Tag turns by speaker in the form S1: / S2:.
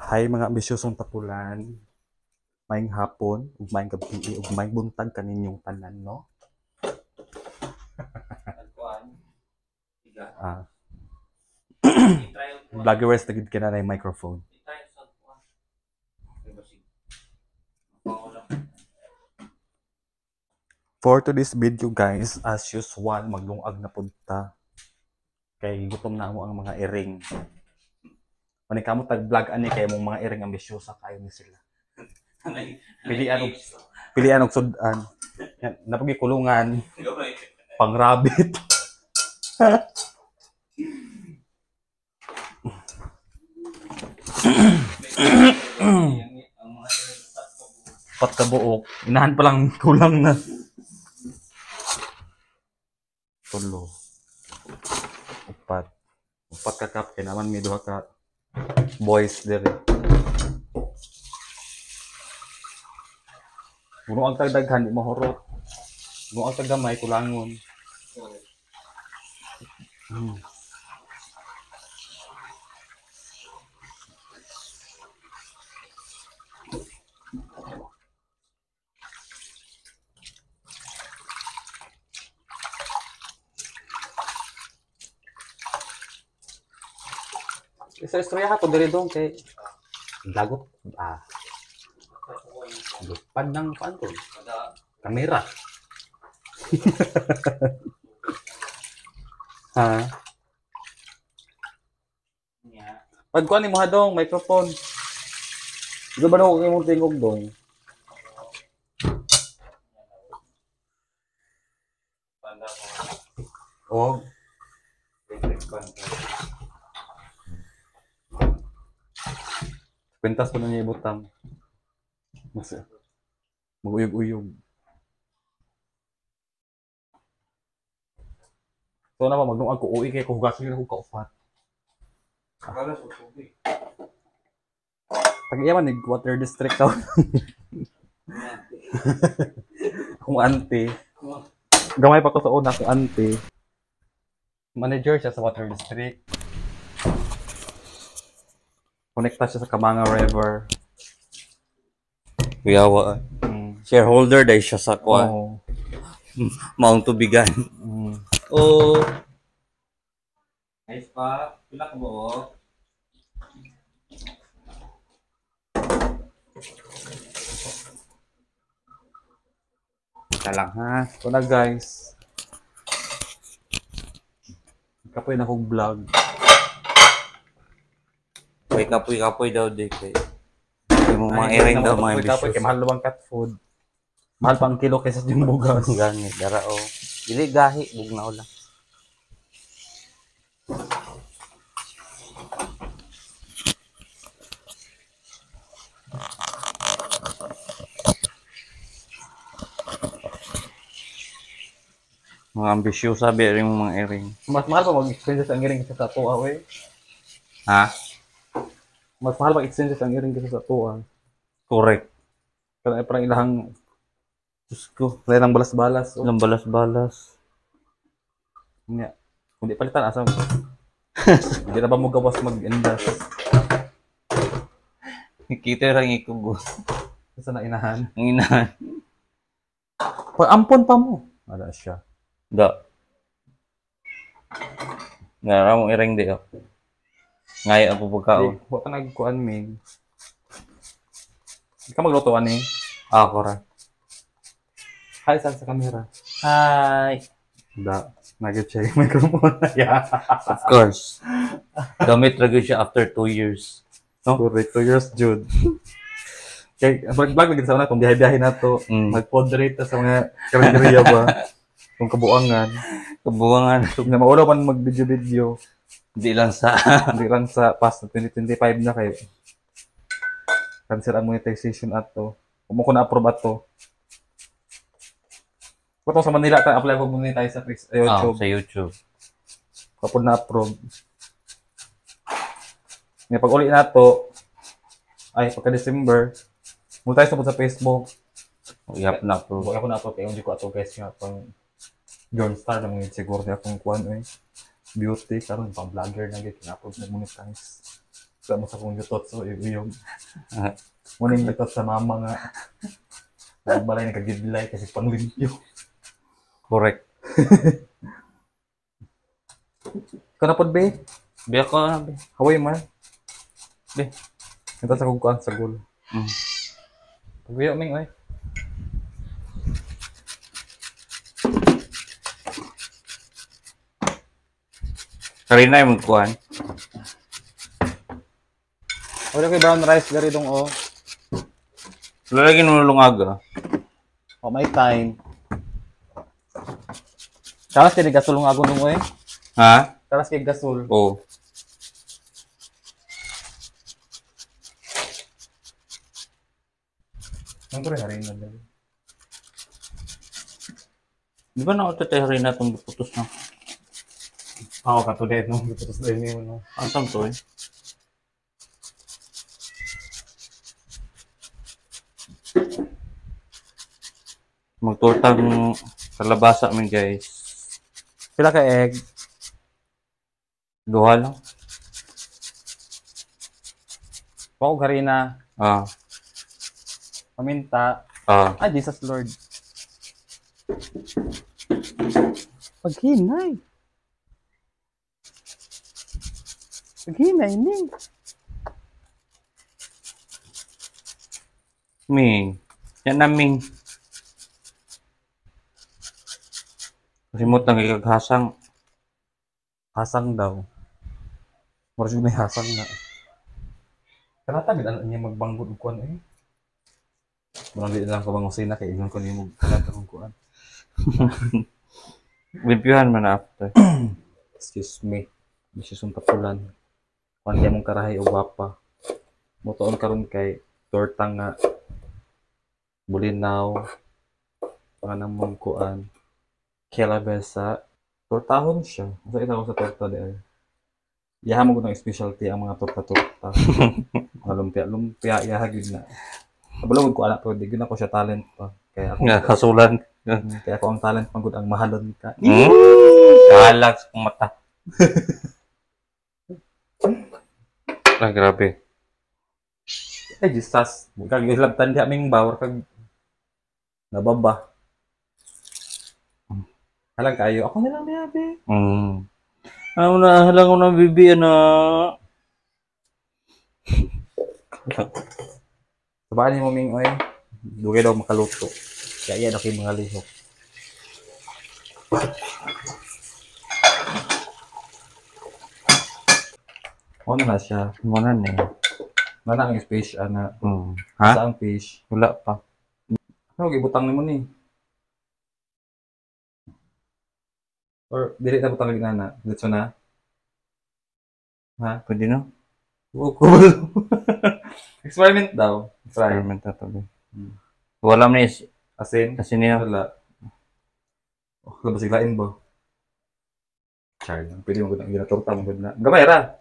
S1: Hay mga ambisyosong tapulan, maayong hapon, ug maayong gabi, ug maayong buntag kaninyong tanan, no? Ah, vloggeress na gid kana na yung microphone. For today's video guys, as usual, maglungag na punta. Kay gutom na mo ang mga iring. Mani kamo tag-vlog ani kay mong mga iring ambisyosa kayo ni sila. Pilian og sudan. Napagi kulungan. Pang rabbit. Pat ka buok. Inahan pa lang kulang na. Tulo. Upat. Upat ka kap kay naman may duha ka boys dire. Puno ang tagdaghan di mahurot. Puno ang tagdamay kulangon. Isa istorya ko diri dong kay lagot lupan ng pantol. Kamera. Ha? Pagkuhan ni mo hadong microphone. Di ba daw imong tingog dong? Oh. Pentas ko na niya ibutang. Mag-uyog-uyog. So na pa magnuag ko uwi kay kuhugasin ko kaupat. Tag-iyaman ni Water District daw. Kung auntie. Gamay pa ko sa una kung auntie. Manager siya sa Water District. Connecta siya sa Kamanga River.
S2: Kuyawa. Shareholder dahil siya sa kwa.
S1: Oh.
S2: Maong tubigan. Oh. Ayos pa. Pila ka mo.
S1: Ika lang ha. Ito na guys. Kapoy na akong vlog.
S2: Kapoy daw di kay. Yung mga iring daw mga
S1: kapoy kay mahal lumang cat food. Mahal pang kilo kaysa yung bugas.
S2: Gani dara o. Dili gahi bugnaw lang. Mga ambisyosa sabi rin mga iring.
S1: Mas mahal pa mag-expenses ang iring kaysa sa tuwa, we.
S2: Ha?
S1: Mas mahal mag-expenses ang iring kaysa sa tuwa.
S2: Correct.
S1: Kaya parang ilahang Diyos ko, kaya ng balas-balas. Oh.
S2: Ilang balas-balas.
S1: Nga. Kung di palitan, asa mo? Hindi na ba mo gawas mag-endas?
S2: Kita lang ikugo.
S1: Sa na inahan.
S2: Ang inahan.
S1: Pag-ampon pa mo. Wala siya.
S2: Da. Ngara mo iring di o. Ngayon ang pupagkaon.
S1: Huwag ka nagkuhan, Mig. Hindi ka maglutuan eh.
S2: Ako ra.
S1: Hi, saan sa camera?
S2: Hi.
S1: Da. Nag-check yung microphone. Yeah.
S2: Of course. Gamit ra gyud siya after 2 years.
S1: No? Correct. 2 years, Jude. Kaya, mag-vlog lagi sa una, kung biyahe-biyahe na to, mag-podrate sa mga karinderiya ba? Kung kabuangan.
S2: Kabuangan.
S1: So, na maulaw man mag-video-video.
S2: Hindi lang sa
S1: Hindi lang sa past 2025 na kayo. Cancel ang monetization ato. Kung mo ko na-approve ato. Kung sa Manila, apply ko monetize sa YouTube.
S2: sa YouTube.
S1: Kapag na-approve. Ngayon, pag uli na to, ay, pagka-December, monetize na po sa Facebook.
S2: Yap na approve.
S1: Wala ko na-approve, kaya hindi ko ato guys nga pang John Star na mga siguro niya kung kuhan beauty, karon pang vlogger na gid na-approve na monetize. Sa mo sa kong yutot, so yung muning yutot sa mama nga. Ang balay nagkagidlay kasi panglimpyo.
S2: Correct.
S1: Ikaw na pod, be.
S2: Biya ko na, be.
S1: Haway man.
S2: Be.
S1: Ito sa kong kuhaan sa gulo.
S2: Mm.
S1: Pagbiyo, Ming, oy.
S2: Karina yung magkuhan.
S1: Wala kay brown rice gari dong, oh.
S2: Lalagyan mo lungaga.
S1: Oh, may time. Karas kay gasol ng agon dong, oy.
S2: Ha?
S1: Karas kay gasol.
S2: Oo.
S1: Ang ko rin harin na dali.
S2: Di ba nakatay Karina itong putos na?
S1: Ako ka to dead, no? Tapos na yun, no?
S2: Asam to eh? Magtortang kalabasa min guys.
S1: Pila ka egg?
S2: Duha lang.
S1: Pao harina,
S2: Ah.
S1: paminta.
S2: Ah.
S1: Ah, Jesus Lord. Paghinay. Paghinay, Ning.
S2: Ming. Yan na Ming. Remote lang ikaghasang.
S1: Hasang daw. Marasig may hasang na. Kanata, bilan niya magbanggod og kuan, eh. Marang di lang ko bangusina kay ingon ko ni mo kanata kong kuan.
S2: Limpyuhan man after.
S1: Excuse me. Bisyo sung tapulan. Kuan kay mong karahay o gwapa. Motoon karon kay torta nga bulinaw. Panganang mong kuan. Kelabesa. Tortahon siya. Asa itaw sa torta di ay. Yaha mo ng specialty ang mga torta-torta. Mga lumpia-lumpia, yaha gid na. Kabalo ko anak pero di gyud ako siya talent pa. Kaya ako
S2: Nga kasulan.
S1: kaya ako ang talent pagud ang mahalon ka.
S2: Kalag sa kong mata. Ah, grabe.
S1: Ay Jesus, kag gilabtan di aming bawor kag nababa. Halang kayo. Ako na lang biyabe.
S2: Ano na, halang ko na bibi, ano.
S1: Sabaan ni mo Ming oy. Dugay daw makaluto. Kaya yan ako yung mga lihok. Ano na siya?
S2: Muna na eh.
S1: Wala ang fish, ana.
S2: Ha?
S1: Sa ang fish.
S2: Wala pa.
S1: Ano, gibutang ni mo ni? Or, dili na butang na. Dito na? Ha?
S2: Pwede na?
S1: Cool. Experiment daw. Try.
S2: Experiment na to. Wala mo na is.
S1: Asin?
S2: Kasi niya.
S1: Wala. Oh, labas siglain ba? Char lang. Pwede mo ginaturta mo gina. Gamay ra.